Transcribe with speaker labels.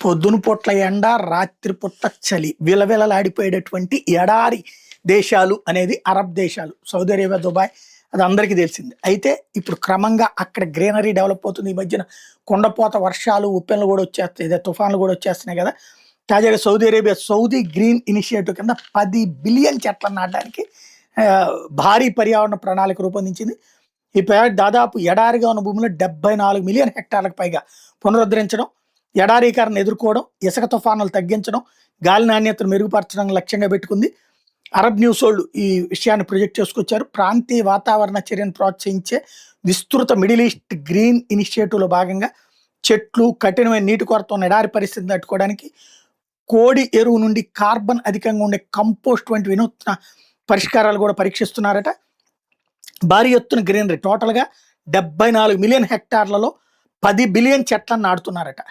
Speaker 1: పొద్దున పూట్ల ఎండ, రాత్రి పూట చలి. విలవిలలాడిపోయేటటువంటి ఎడారి దేశాలు అనేది అరబ్ దేశాలు. సౌదీ అరేబియా, దుబాయ్ అది అందరికీ తెలిసింది. అయితే ఇప్పుడు క్రమంగా అక్కడ గ్రీనరీ డెవలప్ అవుతుంది. ఈ మధ్యన కుండపోత వర్షాలు, ఉప్పెనలు కూడా వచ్చేస్తాయి. ఇదే తుఫాన్లు కూడా వచ్చేస్తున్నాయి కదా! తాజాగా Saudi Arabia Saudi green initiative కింద 10 బిలియన్ చెట్లను నాటడానికి భారీ పర్యావరణ ప్రణాళిక రూపొందించింది. ఈ ప్రాజెక్ట్ దాదాపు ఎడారిగా ఉన్న భూమిలో 74 మిలియన్ హెక్టార్లకు పైగా పునరుద్ధరించడం, ఎడారీకరణ ఎదుర్కోవడం, ఇసుక తుఫానులు తగ్గించడం, గాలి నాణ్యతను మెరుగుపరచడం లక్ష్యంగా పెట్టుకుంది. అరబ్ న్యూస్ వాళ్ళు ఈ విషయాన్ని ప్రొజెక్ట్ చేసుకొచ్చారు. ప్రాంతీయ వాతావరణ చర్యను ప్రోత్సహించే విస్తృత మిడిల్ ఈస్ట్ గ్రీన్ ఇనిషియేటివ్లో భాగంగా చెట్లు, కఠినమైన నీటి కొరత ఉన్న ఎడారి పరిస్థితిని తట్టుకోవడానికి కోడి ఎరువు నుండి కార్బన్ అధికంగా ఉండే కంపోస్ట్ వంటి వినూత్న పరిష్కారాలు కూడా పరీక్షిస్తున్నారట. భారీ ఎత్తున గ్రీనరీ టోటల్గా 74 మిలియన్ హెక్టార్లలో 10 బిలియన్ చెట్లను నాటుతున్నారట.